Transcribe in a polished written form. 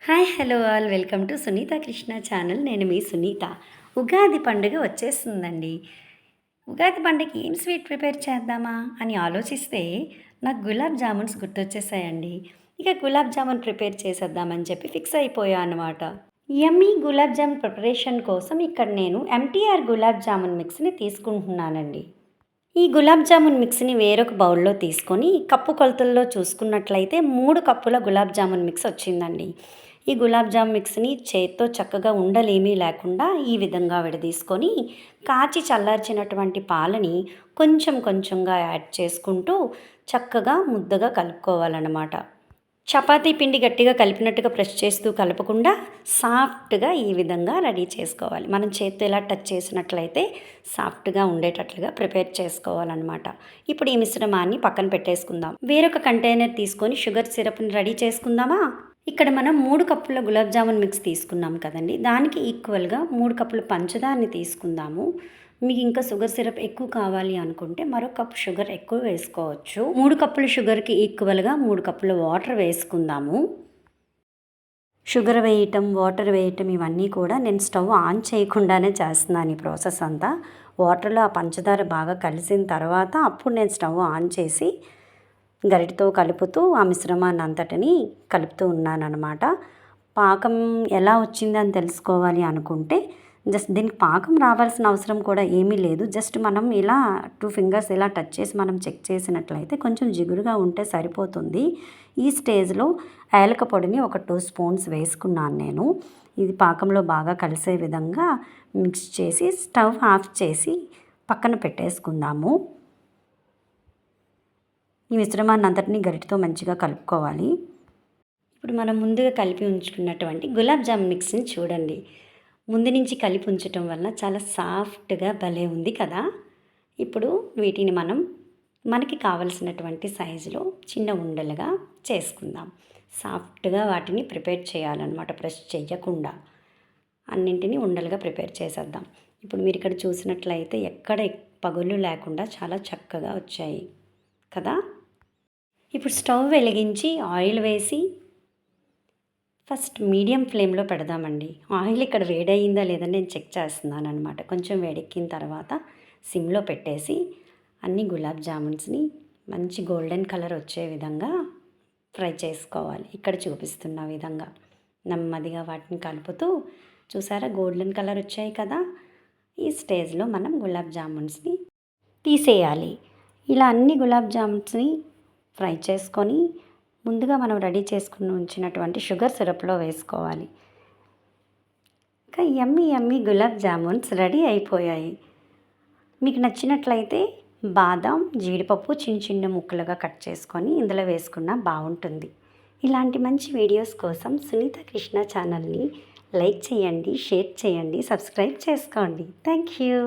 Hi hello all welcome to Sunitha Krishna channel. నేను మీ సునీత. ఉగాది పండుగ వచ్చేస్తుందండి. ఉగాది పండుగకి ఏం స్వీట్ ప్రిపేర్ చేద్దామా అని ఆలోచిస్తే నాకు గులాబ్ జామున్స్ గుర్తొచ్చేసాయండి. ఇక గులాబ్ జామున్ ప్రిపేర్ చేసేద్దామని చెప్పి ఫిక్స్ అయిపోయా అనమాట. యమ్మీ గులాబ్ జామున్ ప్రిపరేషన్ కోసం ఇక్కడ నేను ఎంటీఆర్ గులాబ్ జామున్ మిక్స్ని తీసుకుంటున్నానండి. ఈ గులాబ్ జామున్ మిక్స్ని వేరొక బౌల్లో తీసుకొని కప్పు కొలతల్లో చూసుకున్నట్లయితే 3 కప్పుల గులాబ్ జామున్ మిక్స్ వచ్చిందండి. ఈ గులాబ్ జామ్ మిక్స్ని చేత్తో చక్కగా ఉండలేమీ లేకుండా ఈ విధంగా విడదీసుకొని కాచి చల్లార్చినటువంటి పాలని కొంచెం కొంచెంగా యాడ్ చేసుకుంటూ చక్కగా ముద్దగా కలుపుకోవాలన్నమాట. చపాతీ పిండి గట్టిగా కలిపినట్టుగా ప్రెస్ చేస్తూ కలపకుండా సాఫ్ట్గా ఈ విధంగా రెడీ చేసుకోవాలి. మనం చేత్తో ఇలా టచ్ చేసినట్లయితే సాఫ్ట్గా ఉండేటట్లుగా ప్రిపేర్ చేసుకోవాలన్నమాట. ఇప్పుడు ఈ మిశ్రమాన్ని పక్కన పెట్టేసుకుందాం. వేరొక కంటైనర్ తీసుకొని షుగర్ సిరప్ని రెడీ చేసుకుందామా? ఇక్కడ మనం 3 కప్పుల గులాబ్ జామున్ మిక్స్ తీసుకున్నాం కదండి, దానికి ఈక్వల్గా 3 కప్పుల పంచదారని తీసుకుందాము. మీకు ఇంకా షుగర్ సిరప్ ఎక్కువ కావాలి అనుకుంటే మరో కప్ షుగర్ ఎక్కువ వేసుకోవచ్చు. 3 కప్పుల షుగర్కి ఈక్వల్గా 3 కప్పుల వాటర్ వేసుకుందాము. షుగర్ వేయటం, వాటర్ వేయటం ఇవన్నీ కూడా నేను స్టవ్ ఆన్ చేయకుండానే చేస్తున్నాను. ఈ ప్రాసెస్ అంతా వాటర్లో ఆ పంచదార బాగా కలిసిన తర్వాత అప్పుడు నేను స్టవ్ ఆన్ చేసి గరిటతో కలుపుతూ ఆ మిశ్రమాన్ని అంతటిని కలుపుతూ ఉన్నానన్నమాట. పాకం ఎలా వచ్చిందని తెలుసుకోవాలి అనుకుంటే జస్ట్ దీనికి పాకం రావాల్సిన అవసరం కూడా ఏమీ లేదు. జస్ట్ మనం ఇలా 2 ఫింగర్స్ ఇలా టచ్ చేసి మనం చెక్ చేసినట్లయితే కొంచెం జిగురుగా ఉంటే సరిపోతుంది. ఈ స్టేజ్లో యాలక పొడిని ఒక 2 స్పూన్స్ వేసుకున్నాను నేను. ఇది పాకంలో బాగా కలిసే విధంగా మిక్స్ చేసి స్టవ్ ఆఫ్ చేసి పక్కన పెట్టేసుకుందాము. ఈ మిశ్రమాన్ని అంతటినీ గరిటతో మంచిగా కలుపుకోవాలి. ఇప్పుడు మనం ముందుగా కలిపి ఉంచుకున్నటువంటి గులాబ్ జామ్ మిక్స్ని చూడండి. ముందు నుంచి కలిపి ఉంచటం వల్ల చాలా సాఫ్ట్గా భలే ఉంది కదా. ఇప్పుడు వీటిని మనకి కావలసినటువంటి సైజులో చిన్న ఉండలుగా చేసుకుందాం. సాఫ్ట్గా వాటిని ప్రిపేర్ చేయాలన్నమాట, ప్రెస్ చేయకుండా అన్నింటినీ ఉండలుగా ప్రిపేర్ చేసేద్దాం. ఇప్పుడు మీరు ఇక్కడ చూసినట్లయితే ఎక్కడ పగుళ్ళు లేకుండా చాలా చక్కగా వచ్చాయి కదా. ఇప్పుడు స్టవ్ వెలిగించి ఆయిల్ వేసి ఫస్ట్ మీడియం ఫ్లేమ్లో పెడదామండి. ఆయిల్ ఇక్కడ వేడయిందా లేదని నేను చెక్ చేస్తున్నాను అనమాట. కొంచెం వేడెక్కిన తర్వాత సిమ్లో పెట్టేసి అన్ని గులాబ్ జామున్స్ని మంచి గోల్డెన్ కలర్ వచ్చే విధంగా ఫ్రై చేసుకోవాలి. ఇక్కడ చూపిస్తున్న విధంగా నెమ్మదిగా వాటిని కలుపుతూ చూసారా గోల్డెన్ కలర్ వచ్చాయి కదా. ఈ స్టేజ్లో మనం గులాబ్ జామున్స్ని తీసేయాలి. ఇలా అన్ని గులాబ్ జామున్స్ని ఫ్రై చేసుకొని ముందుగా మనం రెడీ చేసుకుని ఉంచినటువంటి షుగర్ సిరప్లో వేసుకోవాలి. ఇంకా యమ్మీ యమ్మీ గులాబ్ జామున్స్ రెడీ అయిపోయాయి. మీకు నచ్చినట్లయితే బాదం, జీడిపప్పు చిన్న చిన్న ముక్కలుగా కట్ చేసుకొని ఇందులో వేసుకున్నా బాగుంటుంది. ఇలాంటి మంచి వీడియోస్ కోసం సునీత కృష్ణ ఛానల్ని లైక్ చేయండి, షేర్ చేయండి, సబ్స్క్రైబ్ చేసుకోండి. Thank you.